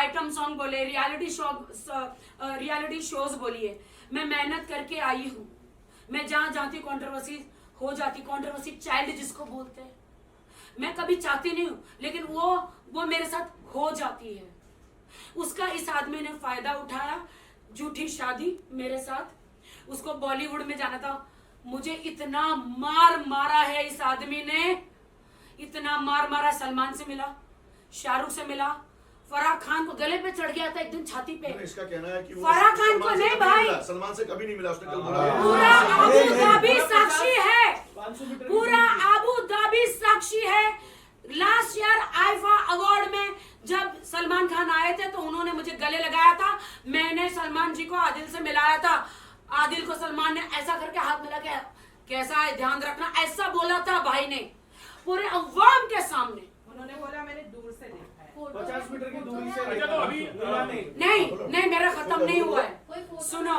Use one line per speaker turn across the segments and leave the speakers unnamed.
Item song बोले, reality shows बोलिए, मैं मेहनत करके आई हूँ। मैं जहां जाती कंट्रोवर्सी हो जाती, कंट्रोवर्सी चाइल्ड जिसको बोलते हैं, मैं कभी चाहती नहीं हूँ, लेकिन वो मेरे साथ हो जाती है। उसका इस आदमी ने फायदा उठाया, झूठी शादी मेरे साथ, उसको बॉलीवुड में जाना था। मुझे इतना मार मारा है इस आदमी ने, इतना मार मारा। सलमान से मिला, शाहरुख से मिला, फराह खान को गले पे चढ़ गया था एक दिन छाती पे।
इसका कहना है कि वो
फराह खान को नहीं भाई,
सलमान से कभी नहीं मिला, उसने कल बोला।
पूरा अबू धाबी साक्षी है, पूरा अबू धाबी साक्षी है। लास्ट ईयर आईफा अवार्ड में जब सलमान खान आए थे तो उन्होंने मुझे गले लगाया था, मैंने सलमान जी को आदिल से मिलाया था। आदिल को सलमान ने ऐसा करके हाथ मिला के कैसा है ध्यान रखना, ऐसा बोला था भाई ने पूरे अवाम के सामने।
उन्होंने बोला मैंने दूर से देखा है,
50 मीटर की दूरी से।
तो अभी
नहीं मेरा खत्म नहीं हुआ है, सुनो।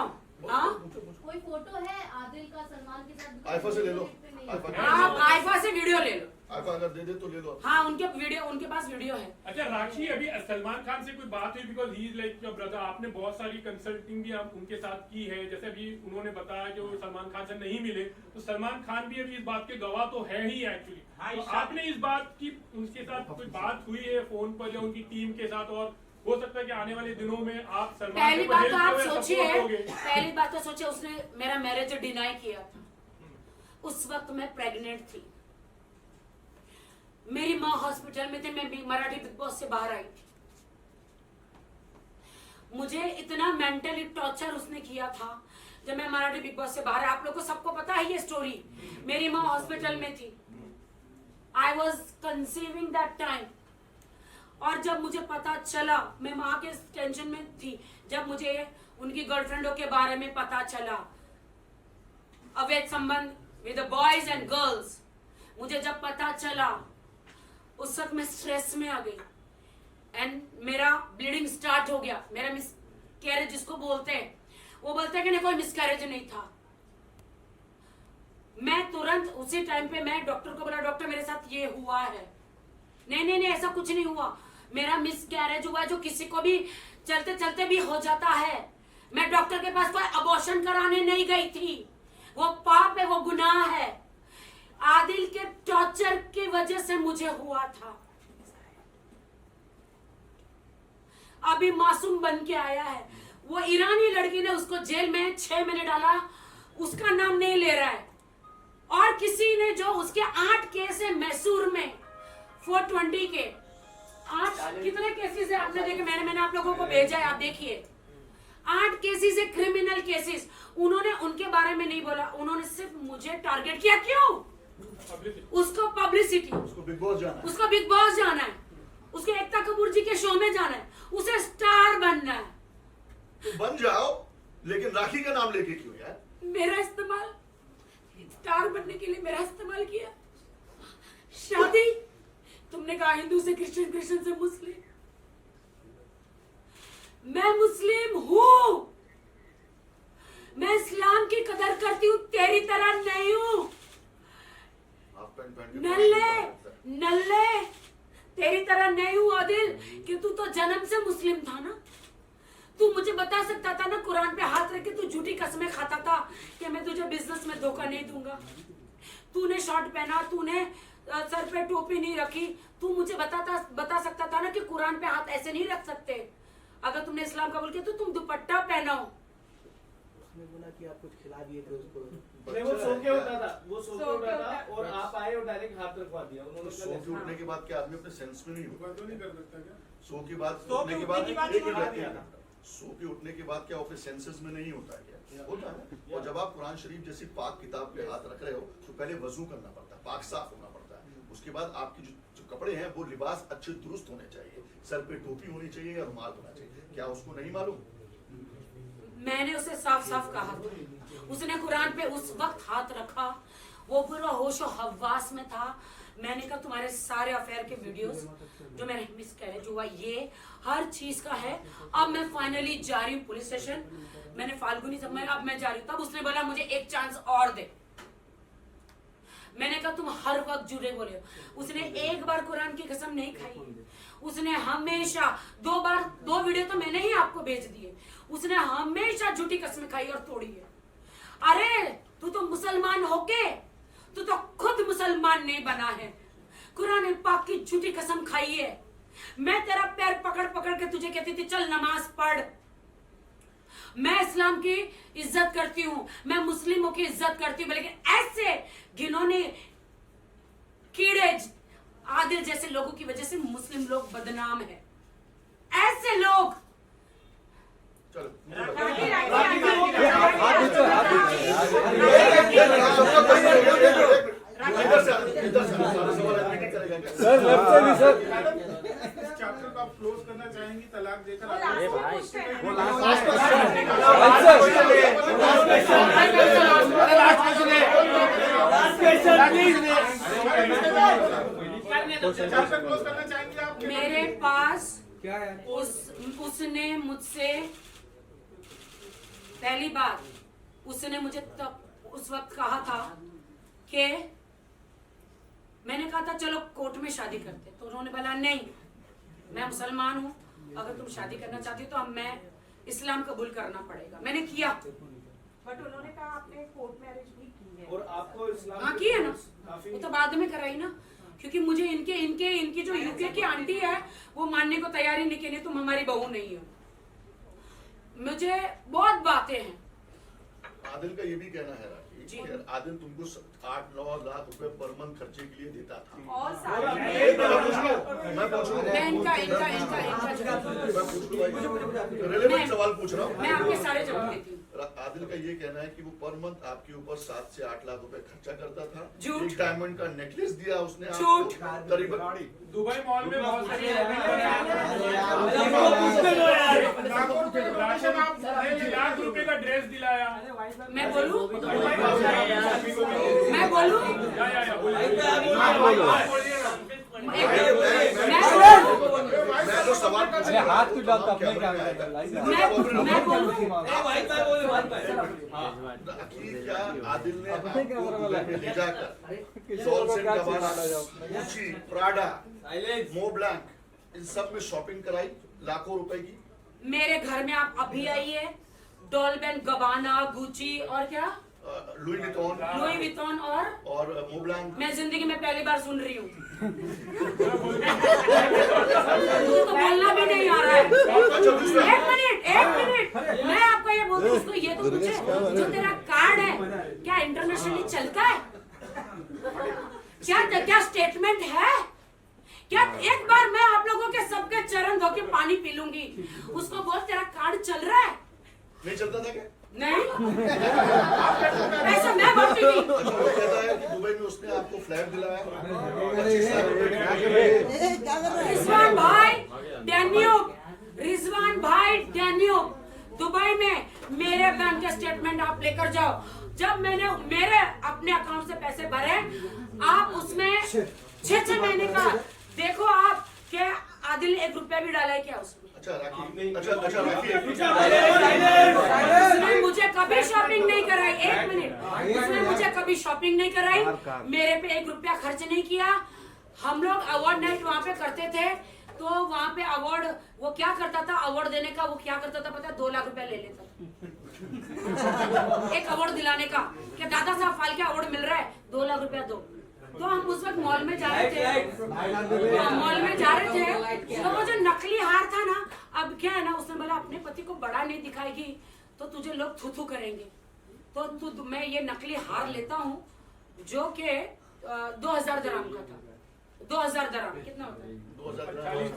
हाँ
कोई फोटो है आदिल का सलमान के साथ?
आईफा से ले लो,
आप आईफा से वीडियो ले लो।
आईफा अगर दे दे तो ले लो।
हाँ उनके पास वीडियो है।
अच्छा राखी, अभी सलमान खान से कोई बात हुई? Because he is like your brother, आपने बहुत सारी कंसल्टिंग भी आप उनके साथ की है। जैसे अभी उन्होंने बताया कि वो सलमान खान से नहीं मिले, तो सलमान खान भी अभी इस बात के गवाह तो है ही एक्चुअली। तो आपने इस बात की उनके साथ कोई बात हुई है फोन पर या उनकी टीम के साथ? और हो सकता है कि आने वाले दिनों में आप सलमान
पहली बात तो आप सोचिए, उसने मेरा मैरिज डिनाई किया था। उस वक्त मैं प्रेग्नेंट थी, मेरी माँ हॉस्पिटल में थी, मैं मराठी बिग बॉस से बाहर आई थी। मुझे इतना मेंटली टॉर्चर उसने किया था जब मैं मराठी बिग बॉस से बाहर। आप लोगों को सबको पता है ये स्टोरी। मेरी माँ हॉस्पिटल में थी, I was conceiving that time. और जब मुझे पता चला, मैं माँ के टेंशन में थी, जब मुझे उनकी गर्लफ्रेंडों के बारे में पता चला, अवैध संबंध विद बॉयज एंड गर्ल्स, मुझे जब पता चला उस वक्त मैं स्ट्रेस में आ गई एंड मेरा ब्लीडिंग स्टार्ट हो गया। मेरा मिसकैरेज जिसको बोलते हैं, वो बोलते हैं कि नहीं कोई मिसकैरेज नहीं था। मैं तुरंत उसी टाइम पे मैं डॉक्टर को बोला, डॉक्टर मेरे साथ ये हुआ है। नहीं ऐसा कुछ नहीं हुआ, मेरा मिसकैरेज हुआ जो किसी को भी चलते चलते भी हो जाता है। मैं डॉक्टर के पास कोई अबॉर्शन कराने नहीं गई थी, वो पाप है, वो गुनाह है। आदिल के टॉर्चर की वजह से मुझे हुआ था। अभी मासूम बन के आया है, वो ईरानी लड़की ने उसको जेल में 6 महीने डाला, उसका नाम नहीं ले रहा है। और किसी ने जो उसके 8 केस है मैसूर में 420 के 8 कितने केसेस है आपने देखे? मैंने आप लोगों को भेजा है, आप देखिए। 8 केसेस है, क्रिमिनल केसेस। उन्होंने उनके बारे में नहीं बोला, उन्होंने सिर्फ मुझे टारगेट किया। क्यों? उसको पब्लिसिटी,
उसको बिग बॉस जाना है,
उसको बिग बॉस जाना है, उसको एकता कपूर जी के शो में जाना है, उसे स्टार बनना है।
तो बन जाओ, लेकिन राखी का नाम लेके क्यों यार?
मेरा इस्तेमाल, स्टार बनने के लिए मेरा इस्तेमाल किया। शादी तुमने कहा हिंदू से क्रिश्चियन, क्रिश्चियन से मुस्लिम। मैं मुस्लिम हूं, मैं इस्लाम की कदर करती हूं, तेरी तरह नहीं हूं। नल्ले तेरी तरह नहीं हूं आदिल, कि तू तो जन्म से मुस्लिम था ना। तू मुझे बता सकता था ना, कुरान पे हाथ रख के तू झूठी कसमें खाता था कि मैं तुझे बिजनेस में धोखा नहीं दूंगा। तूने शॉर्ट पहना, तूने सर पे टोपी नहीं रखी, तू मुझे बता सकता था ना कि कुरान पे हाथ ऐसे नहीं रख सकते। अगर तुमने इस्लाम कबूल किया तो तुम दुपट्टा पहनाओ।
उसने बोला कि आप कुछ खिला दिए थे उसको।
नहीं, वो सो के उठा था, वो सो के उठा था और आप आए और डायरेक्ट हाथ रखवा दिया उन्होंने।
सो के उठने के बाद क्या आदमी अपने सेंस में नहीं होगा?
तो नहीं कर सकता क्या?
सो के बाद
सो
उठने
के
के बाद
उठने के बाद
एक
उठा
मिनट,
दिया
एक मिनट। सो के उठने के बाद क्या अपने सेंसेस में नहीं होता है क्या? होता है। और जब आप कुरान शरीफ जैसी पाक किताब पे हाथ रख रहे हो तो पहले वजू करना पड़ता है, पाक साफ होना पड़ता है। उसके बाद आपकी जो कपड़े हैं वो लिबास अच्छे दुरुस्त होने चाहिए, सर पे टोपी होनी चाहिए या रुमाल होना चाहिए। क्या उसको नहीं मालूम?
मैंने उसे साफ साफ कहा, उसने कुरान पे उस वक्त हाथ रखा, वो पूरा होशो हवास में था। मैंने कहा तुम्हारे सारे अफेयर के वीडियोस जो मेरे मिसकैरेज हुआ, ये हर चीज का है। अब मैं फाइनली जा रही हूँ पुलिस स्टेशन, मैंने फाल्गुनी सब में, अब मैं जा रही हूँ। तब उसने बोला मुझे एक चांस और दे। मैंने कहा तुम हर वक्त जुड़े बोले हो। उसने एक बार कुरान की कसम नहीं खाई, उसने हमेशा 2 वीडियो तो मैंने ही आपको भेज दिए, उसने हमेशा झूठी कसम खाई और तोड़ी है। अरे तू तो मुसलमान होके तू तो खुद मुसलमान नहीं बना है, कुरान पाक की झूठी कसम खाई है। मैं तेरा पैर पकड़ पकड़ के तुझे कहती थी चल नमाज पढ़। मैं इस्लाम की इज्जत करती हूँ, मैं मुस्लिमों की इज्जत करती हूँ, लेकिन ऐसे घिनौने कीड़े आदिल जैसे लोगों की वजह से मुस्लिम लोग बदनाम है। ऐसे लोग
चलो
सर लेफ्ट से भी सर
इस चैप्टर को आप क्लोज करना चाहेंगी तलाक देकर?
अरे भाई
चैप्टर क्लोज करना चाहेंगी आप?
मेरे पास
क्या है?
उसने मुझसे पहली बार उसने मुझे तब उस वक्त कहा था कि मैंने कहा था चलो कोर्ट में शादी करते, तो उन्होंने बोला नहीं मैं मुसलमान हूँ, अगर तुम शादी करना चाहती हो तो अब मैं इस्लाम कबूल करना पड़ेगा। मैंने किया,
बट उन्होंने कहा आपने कोर्ट मैरिज भी की है।
और आपको इस्लाम
हाँ की है ना,
काफी
वो तो बाद में कराई ना, क्योंकि मुझे इनकी जो यूके की आंटी है वो मानने को तैयार ही नहीं कि नहीं तुम हमारी बहू नहीं हो। मुझे बहुत बातें हैं।
आदिल का ये भी कहना है राखी
जी।
कि आदिल तुमको 8-9 लाख रुपए पर मंथ खर्चे के लिए देता था।
और
मैं पूछ रहा हूँ
मैं इनका जवाब
रिलेवेंट सवाल पूछ रहा हूँ।
मैं आपके सारे जवाब देती हूँ।
आदिल का ये कहना है कि वो पर मंथ आपके ऊपर 7 से 8 लाख रुपए खर्चा करता था।
झूठ।
एक डायमंड का नेकलेस दिया उसने
झूठ।
आपको करीबन
दुबई मॉल में बहुत सारी लाख रुपए का ड्रेस दिलाया।
मैं बोलूं मैं बोलूं
मैं जो सवाल पूछ
अरे हाथ क्यों डालता अपने कैमरे पर?
मैं बोलूं
क्या आदिल ने आपको दुबई में ले जाकर डॉल्स एंड गबाना, गुच्ची, प्राडा, मोब्लैंक इन सब में शॉपिंग कराई लाखों रुपए की?
मेरे घर में आप अभी आइए, डॉल्बेन गबाना गुची और क्या
लुई
विटॉन
और मोब्लैंक।
मैं जिंदगी में पहली बार सुन रही हूँ। मुझे तो बोलना भी नहीं आ रहा है। एक मिनट मैं आपको ये बोलती हूँ, उसको ये तो पूछे जो तेरा कार्ड है क्या इंटरनेशनली चलता है? क्या स्टेटमेंट है? क्या एक बार मैं आप लोगों के सबके चरण धो के पानी पी लूंगी, उसको बोल तेरा कार्ड चल रहा है?
नहीं चलता था क्या?
नहीं ऐसा मैं बोलती थी।
वो कहता है कि दुबई में उसने आपको फ्लैट दिलाया।
रिजवान भाई डेन्यूब दुबई में मेरे बैंक के स्टेटमेंट आप लेकर जाओ। जब मैंने मेरे अपने अकाउंट से पैसे भरे, आप उसमें 6 महीने का देखो आप क्या आदिल 1 रुपया भी डाला है क्या उसमें?
अच्छा राखी, अच्छा राखी,
उसने मुझे कभी शॉपिंग नहीं कराई। 1 मिनट, उसने मुझे कभी शॉपिंग नहीं कराई, मेरे पे 1 रुपया खर्च नहीं किया। हम लोग अवार्ड नाइट वहाँ पे करते थे, तो वहाँ पे अवार्ड वो क्या करता था, अवार्ड देने का वो क्या करता था पता है? 2 लाख रुपया ले लेता एक अवार्ड दिलाने का, कि दादा साहब फाल्के अवार्ड मिल रहा है 2 लाख रुपया दो। तो हम उस वक्त मॉल में जा रहे थे, तो वो जो नकली हार था ना, अब क्या है ना, उसने बोला अपने पति को बड़ा नहीं दिखाएगी तो तुझे लोग थू थू करेंगे, तो मैं ये नकली हार लेता हूँ जो कि 2000 दराम का था। 2000 दराम कितना होता है?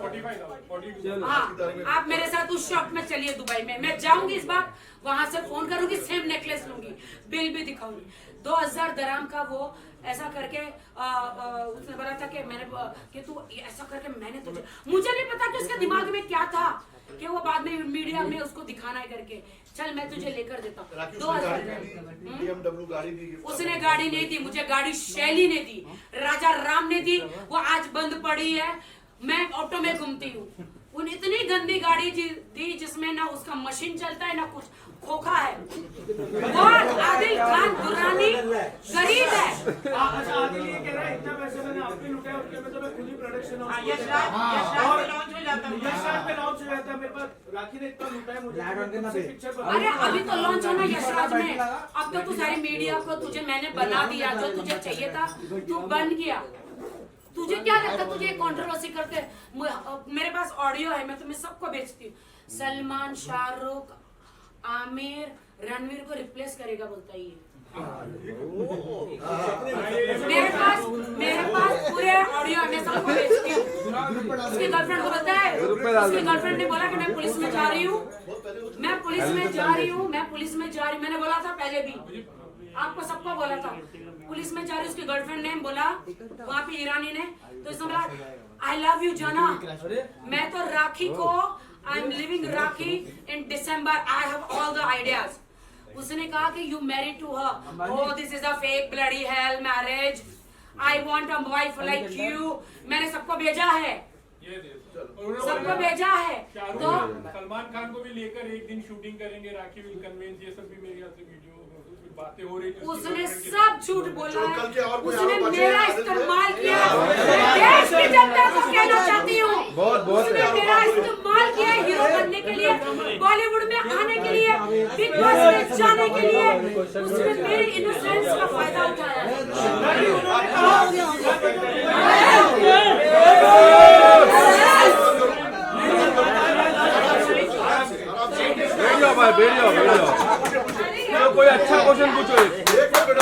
45,000
हाँ, आप मेरे साथ उस शॉप में चलिए दुबई में, मैं जाऊंगी इस बार, वहां से फोन करूंगी, सेम नेकलेस लूंगी, बिल भी दिखाऊंगी। 2000 दराम का वो ऐसा करके उसने बोला था कि मैंने कि तू ऐसा करके मैंने तुझे, मुझे नहीं पता कि उसके दिमाग में क्या था कि वो बाद में मीडिया में उसको दिखाना है करके, चल मैं तुझे लेकर देता हूँ। 2000
BMW गाड़ी दी,
उसने गाड़ी नहीं दी मुझे, गाड़ी शैली ने दी, राजा राम ने दी, वो आज बंद पड़ी है, मैं ऑटो में घूमती हूँ। उन इतनी गंदी गाड़ी दी जिसमें ना उसका मशीन चलता है ना कुछ, खोखा है। वो आदिल खान दुर्रानी गरीब है।
अच्छा आदिल ये कह रहा है इतना पैसे मैंने आप भी लुटाया उसके में तो मैं खुद ही प्रोडक्शन
यशराज पे लॉन्च हो जाता है।
यशराज पे लॉन्च हो जाता है मेरे पास राखी ने इतना लुटाया मुझे पिक्चर
अरे अभी तो लॉन्च होना यशराज में। अब तो तू सारी मीडिया को तुझे मैंने बना दिया, जो तुझे चाहिए था तू बन गया। तुझे क्या लगता है तुझे कंट्रोवर्सी करते? मेरे पास ऑडियो है, मैं तुम्हें सबको भेजती हूँ। सलमान, शाहरुख, आमिर, रणवीर को रिप्लेस करेगा बोलता है ये। मेरे पास पूरे ऑडियो है, मैं सबको भेजती हूँ। उसकी गर्लफ्रेंड को पता है, उसकी गर्लफ्रेंड ने बोला कि मैं पुलिस में जा रही हूँ, मैं पुलिस में जा रही हूँ, मैं पुलिस में जा रही हूँ। मैंने बोला था पहले भी, आपको सबको बोला था पुलिस में जा रही। उसकी गर्लफ्रेंड ने बोला वहाँ पे ईरानी ने, तो इसने बोला आई लव यू जाना। मैं तो राखी को I am leaving Rakhi in December, I have all the ideas. उसने कहा कि you married to her, oh this is a fake bloody hell marriage, I want a wife like you. मैंने सबको भेजा है, सबको भेजा है। तो
सलमान खान को भी लेकर एक दिन शूटिंग करेंगे, राखी विल कन्वेंस, ये सब भी मेरे यहाँ से वीडियो बातें हो रही थी।
उसने सब झूठ बोला है,
कल के और कोई
उसने
आरोप
मेरा
है?
इस्तेमाल किया। मैं देश की जनता को कहना चाहती हूँ, उसने मेरा इस्तेमाल किया हीरो बनने के लिए, बॉलीवुड में आने के लिए, बिग बॉस में जाने के लिए। उसने मेरी इनोसेंस का फायदा उठाया है।
तो कोई अच्छा क्वेश्चन पूछो।
एक मिनट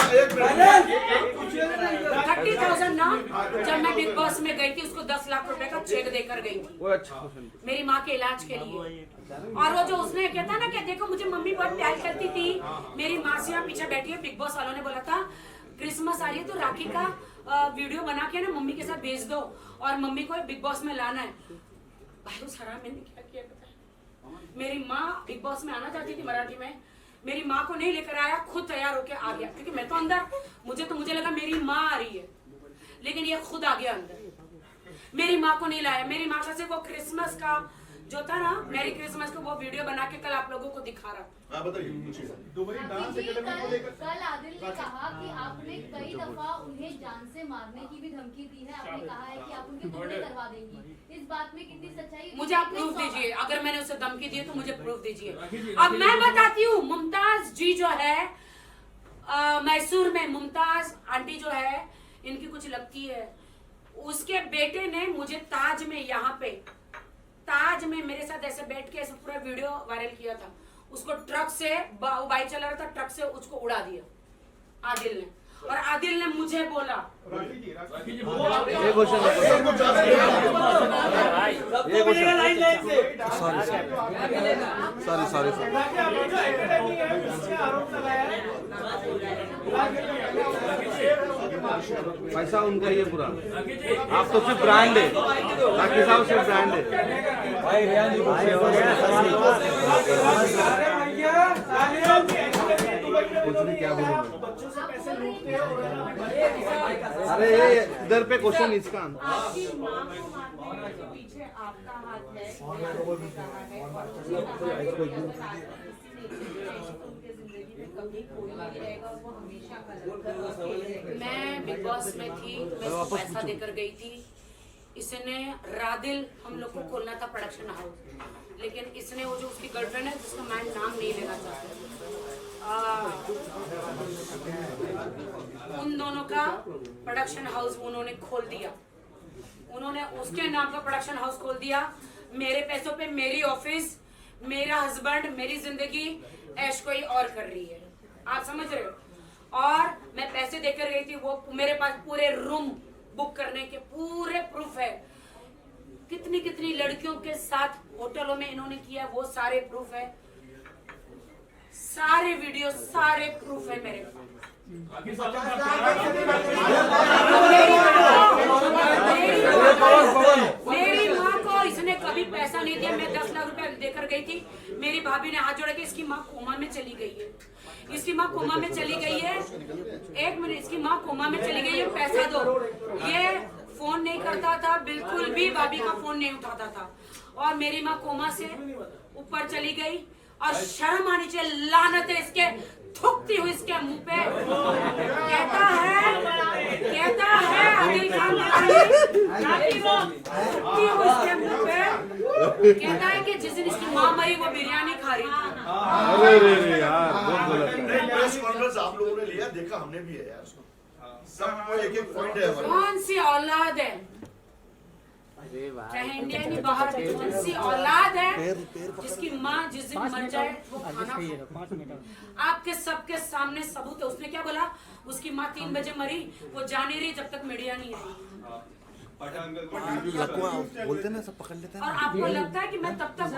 30,000 ना, जब मैं बिग बॉस में गई थी उसको 10 लाख रुपए का चेक देकर गई थी,
कोई अच्छा क्वेश्चन
मेरी माँ के इलाज के लिए। और वो जो उसने कहता ना कि देखो मुझे मम्मी बहुत प्यार करती थी, मेरी माँ से यहाँ पीछे बैठी है। बिग बॉस वालों ने बोला था क्रिसमस आ रही है तो राखी का वीडियो बना के ना मम्मी के साथ भेज दो और मम्मी को बिग बॉस में लाना है। भाई उस हराम मैंने क्या किया पता है? मेरी माँ बिग बॉस में आना चाहती थी मराठी में, मेरी माँ को नहीं लेकर आया, खुद तैयार होकर आ गया, क्योंकि मैं तो अंदर, मुझे लगा मेरी माँ आ रही है, लेकिन ये खुद आ गया अंदर। मेरी माँ को नहीं लाया। मेरी माँ का से वो क्रिसमस का जो था ना, मैरी क्रिसमस को वो वीडियो बना के कल आप लोगों को दिखा रहा।
हाँ बताइए, पूछिए।
दुबई डांस एकेडमी को लेकर
कल आदिल ने कहा कि आपने कई दफा उन्हें जान से मारने की भी धमकी दी है। आपने कहा है कि आप उनके टुकड़े करवा देंगी। इस बात में कितनी सच्चाई है?
मुझे आप प्रूफ दीजिए, अगर मैंने उसे धमकी दी है तो मुझे प्रूफ दीजिए। अब मैं बताती हूँ, मुमताज जी जो है मैसूर में, मुमताज आंटी जो है, इनकी कुछ लगती है, उसके बेटे ने मुझे ताज में, यहाँ पे ताज में मेरे साथ ऐसे बैठ के ऐसे पूरा वीडियो वायरल किया था। उसको ट्रक से, वो बाइक चला रहा था, ट्रक से उसको उड़ा दिया आदिल ने। और आदिल ने मुझे बोला
राखी जी
ये क्वेश्चन सॉरी पैसा उनका ये पूरा, आप तो सिर्फ ब्रांड है, राखी साहब सिर्फ ब्रांड है। भाई रियान जी कुछ भी क्या बोलूं,
बच्चों से पैसे लूटते हैं
अरे इधर पे क्वेश्चन इसका
आपकी माँ को मारने के पीछे आपका हाथ है, उन्होंने कहा है, और उसी कहानी को बताया उनके जिंदगी में कभी कोई नहीं रहेगा और वो हमेशा गलत।
मैं बिग बॉस में थी, मैं उसको पैसा देकर गई थी। इसने रादिल हम लोग को खोलना था प्रोडक्शन हाउस, लेकिन इसने वो जो उसकी गर्लफ्रेंड है जिसका मैं नाम नहीं लेना चाहता, उन दोनों का प्रोडक्शन हाउस उन्होंने खोल दिया। उन्होंने उसके नाम का प्रोडक्शन हाउस खोल दिया, मेरे पैसों पे मेरी ऑफिस, मेरा हस्बैंड, मेरी जिंदगी ऐश कोई और कर रही है। आप समझ रहे हो? और मैं पैसे देकर गई थी, वो मेरे पास पूरे रूम बुक करने के पूरे प्रूफ है। कितनी कितनी लड़कियों के साथ होटलों में इन्होंने किया, वो सारे प्रूफ है, सारे वीडियो, सारे प्रूफ है मेरे पास। मेरी माँ को इसने कभी पैसा नहीं दिया। मैं 10 लाख रुपए देकर गई थी, मेरी भाभी ने हाथ जोड़ के, इसकी माँ कोमा में चली गई है, इसकी माँ कोमा में चली गई है, 1 मिनट, इसकी माँ कोमा में चली गई है, पैसा दो। ये फोन नहीं करता था, बिल्कुल भी भाभी का फोन नहीं उठाता था, और मेरी माँ कोमा से ऊपर चली गई। और शर्म आनी चाहिए, लानत है इसके, थूकती हुई इसके मुंह पे। कहता है आदिल खान थूकती हुई इसके मुंह पे, कहता है कि जिस दिन इसकी माँ मरी वो बिरयानी खा रही थी।
अरे यार बहुत गलत है।
प्रेस कॉन्फ्रेंस आप लोगों ने लिया, देखा हमने भी है यार उसको, सबको एक एक पॉइंट है हमारे।
कौन सी औलाद है, चाहे इंडिया नहीं बाहर, कौन सी औलाद है जिसकी माँ जिस दिन मर जाए वो खाना खाए? आपके सबके सामने सबूत है। उसने क्या बोला, उसकी माँ 3 बजे मरी, वो जा नहीं रही जब तक मीडिया नहीं आई।
बोलते ना सब पकड़ लेते हैं।
और आपको लगता है कि मैं तब तक,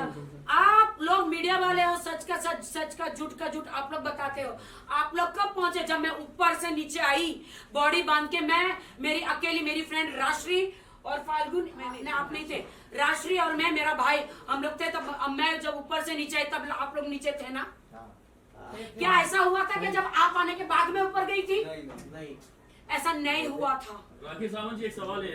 आप लोग मीडिया वाले हो, सच का सच, सच का झूठ का झूठ आप लोग बताते हो। आप लोग कब पहुंचे? जब मैं ऊपर से नीचे आई, बॉडी बांध के, मैं, मेरी अकेली, मेरी फ्रेंड राश्री और फाल्गुन, आप नहीं थे, राश्री और मैं, मेरा भाई, हम लोग थे। तब मैं जब ऊपर से नीचे आई तब आप लोग नीचे थे ना? क्या ऐसा हुआ था कि जब आप आने के बाद में ऊपर गई थी?
नहीं।
ऐसा नहीं हुआ था।
राखी सावंत जी एक सवाल है,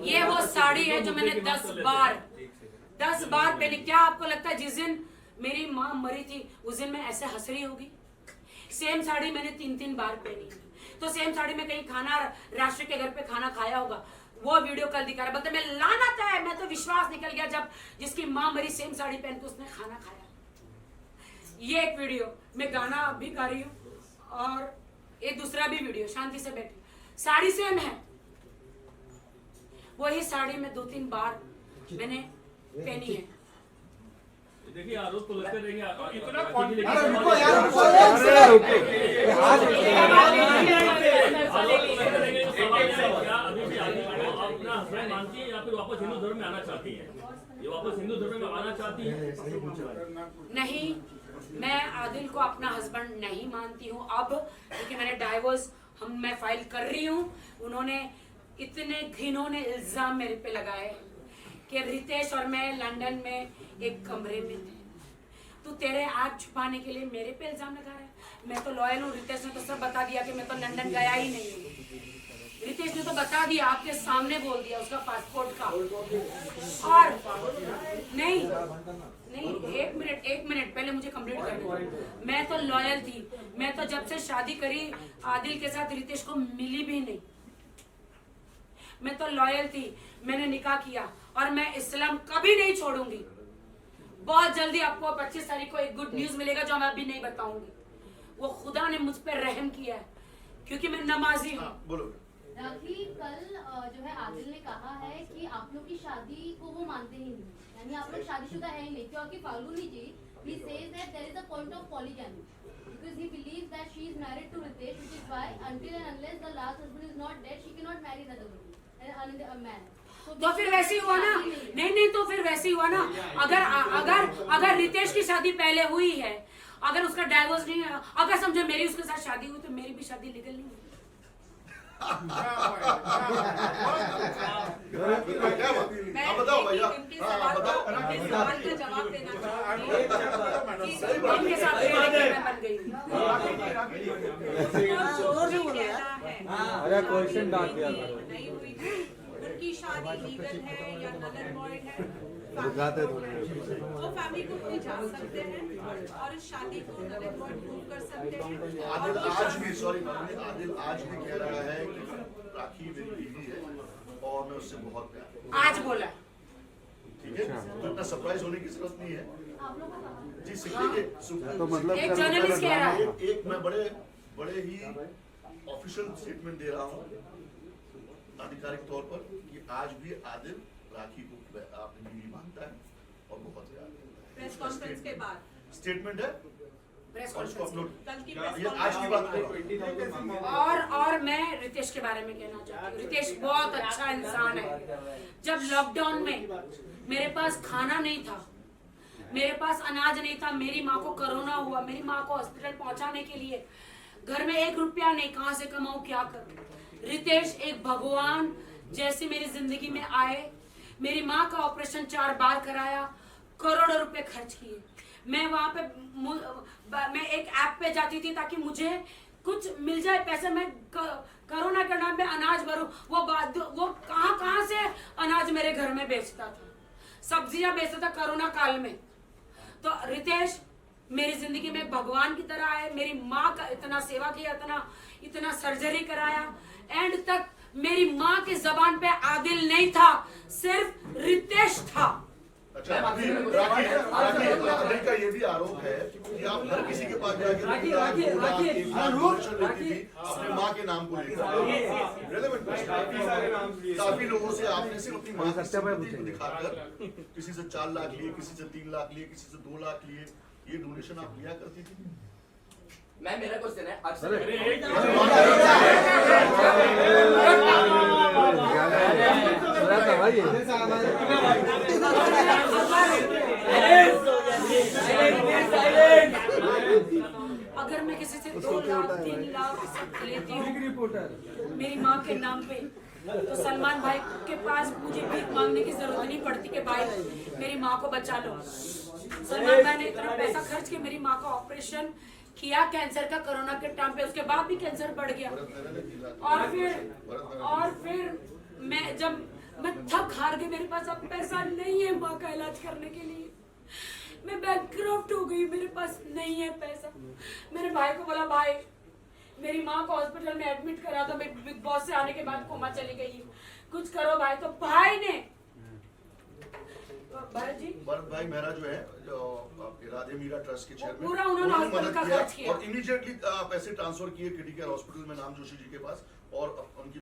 ये वो साड़ी है जो मैंने 10 बार पहनी। क्या आपको लगता है जिस दिन मेरी माँ मरी थी उस दिन मैं ऐसे हंस रही होगी? सेम साड़ी मैंने 3 बार पहनी, तो सेम साड़ी में कहीं खाना, राष्ट्र के घर पे खाना खाया होगा। वो वीडियो कल दिखा रहा, बोलते मैं लानत है, मैं तो विश्वास निकल गया जब जिसकी माँ मरी सेम साड़ी पहन के उसने खाना खाया। ये एक वीडियो, मैं गाना भी गा रही हूँ और एक दूसरा भी वीडियो, शांति से बैठी, साड़ी सेम है। वही साड़ी में 2-3 बार मैंने पहनी है।
देखिए आरोप तो लगते रहेंगे,
इतना अभी भी अपना हस्बैंड मानती है या फिर वापस हिंदू धर्म में आना चाहती है? ये वापस हिंदू धर्म में आना चाहती है?
नहीं, मैं आदिल को अपना हस्बैंड नहीं मानती हूँ अब, क्योंकि मैंने डाइवोर्स मैं फाइल कर रही हूँ। उन्होंने इतने घिनौने इल्जाम मेरे पे लगाए कि रितेश और मैं लंदन में एक कमरे में थे, तू तेरे आग छुपाने के लिए मेरे पे इल्जाम लगा रहा है। मैं तो लॉयल हूँ, रितेश ने तो सब बता दिया कि मैं तो लंदन गया ही नहीं हूँ। रितेश ने तो बता दिया, आपके सामने बोल दिया उसका पासपोर्ट का। और नहीं, एक मिनट पहले मुझे कंप्लीट करने दो। मैं तो लॉयल थी, मैं तो जब से शादी करी आदिल के साथ रितेश को मिली भी नहीं। मैं तो लॉयल थी, मैंने निकाह किया और मैं इस्लाम कभी नहीं छोड़ूंगी। बहुत जल्दी आपको 25 तारीख को एक गुड न्यूज मिलेगा जो मैं अभी नहीं बताऊंगी। वो खुदा ने मुझ पर रहम किया है क्योंकि मैं नमाजी हूँ।
बोलो।
राखी, कल जो है आदिल ने कहा है कि आप लोग की शादी को वो मानते ही नहीं, यानी आप लोग शादीशुदा है ही नहीं, क्योंकि फाल्गुनी जी he says that there is a point of polygamy because he believes that she is married to Ritesh, which is why until and unless the last husband is not dead she cannot marry another woman, another man.
तो फिर वैसे ही हुआ ना? नहीं, तो फिर वैसे ही हुआ ना। अगर रितेश की शादी पहले हुई है, अगर उसका डाइवोर्स नहीं है, अगर समझो मेरी उसके साथ शादी हुई तो मेरी भी शादी लीगल नहीं हुई।
बताओ भैया,
सवाल का जवाब देना
इनके साथ मैं बन गई।
अरे क्वेश्चन डाल दिया
नहीं हुई थी, उनकी शादी लीगल है या नलन बॉय है,
दिखाते थोड़े।
वो फैमिली को कोई जा सकते हैं और इस शादी को नलन बॉय प्रूव कर सकते हैं।
आदिल आज भी, सॉरी आदिल आज भी कह रहा है कि राखी मेरी बीवी है और मैं उससे बहुत प्यार करता हूं।
आज बोला,
ठीक है, तो इतना सरप्राइज होने की जरूरत नहीं है
आप लोग को कहा
जी। सीखिए,
तो मतलब
एक जर्नलिस्ट कह रहा है।
एक मैं बड़े ही ऑफिशियल स्टेटमेंट दे रहा हूँ आधिकारिक तौर पर कि आज भी आदिल राखी को अपनी बीवी मानता है और बहुत प्यार करता है।
प्रेस कॉन्फ्रेंस के बाद
स्टेटमेंट है
प्रेस
और इसको
कॉन्फ्रेंस
अपलोड,
कल की
ये आज की बात कर रहा हूँ।
और मैं रितेश के बारे में कहना चाहती हूँ, रितेश बहुत अच्छा इंसान है। जब लॉकडाउन में मेरे पास खाना नहीं था, मेरे पास अनाज नहीं था, मेरी माँ को कोरोना हुआ, मेरी माँ को हॉस्पिटल पहुंचाने के लिए घर में 1 रुपया नहीं, कहाँ से कमाऊं, क्या करूं? रितेश एक भगवान जैसे मेरी जिंदगी में आए। मेरी माँ का ऑपरेशन 4 बार कराया, करोड़ों रुपए खर्च किए। मैं वहां पे मैं एक ऐप पे जाती थी ताकि मुझे कुछ मिल जाए पैसे, मैं कोरोना के नाम पे अनाज भरूं, वो कहाँ से अनाज मेरे घर में बेचता था, सब्जियां बेचता था कोरोना काल में। तो रितेश मेरी जिंदगी में भगवान की तरह आए, मेरी माँ का इतना सेवा किया, इतना सर्जरी कराया, एंड तक मेरी माँ की जबान पे आदिल नहीं था, सिर्फ रितेश था।
अच्छा, आदिल का ये भी आरोप है कि आप हर किसी के पास जाके अपने माँ के नाम को लेकर रेलेवेंट काफी लोगों से आपने सिर्फ अपनी माँ को दिखाकर किसी से 4 लाख लिए, किसी से 3 लाख लिए, किसी से 2 लाख लिए, ये डोनेशन आप लिया करती थी?
मैं मेरा क्वेश्चन है अक्सर
अगर मैं किसी से 2 लाख 3 लाख लेती हूँ मेरी माँ के नाम पे, तो सलमान भाई के पास मुझे भीख मांगने की जरूरत नहीं पड़ती कि भाई मेरी माँ को बचा लो। सलमान भाई ने इतना पैसा खर्च के मेरी माँ का ऑपरेशन किया कैंसर का कोरोना के टाइम पे, उसके बाद भी कैंसर बढ़ गया। और फिर मैं थक हार गई, मेरे पास अब पैसा नहीं है माँ का इलाज करने के लिए, मैं बैंकक्रप्ट हो गई, मेरे पास नहीं है पैसा। मेरे भाई को बोला, भाई मेरी माँ को हॉस्पिटल में एडमिट करा दो, मैं बिग बॉस से आने के बाद कोमा चली गई, कुछ करो भाई। तो भाई ने
भरत भाई मेरा जो है, जो राधे मीरा ट्रस्ट के चेयरमैन,
पूरा उन्होंने हॉस्पिटल का खर्च किया
और इमीडिएटली पैसे ट्रांसफर किए क्रिटिकल हॉस्पिटल में नाम जोशी जी के पास, और उनकी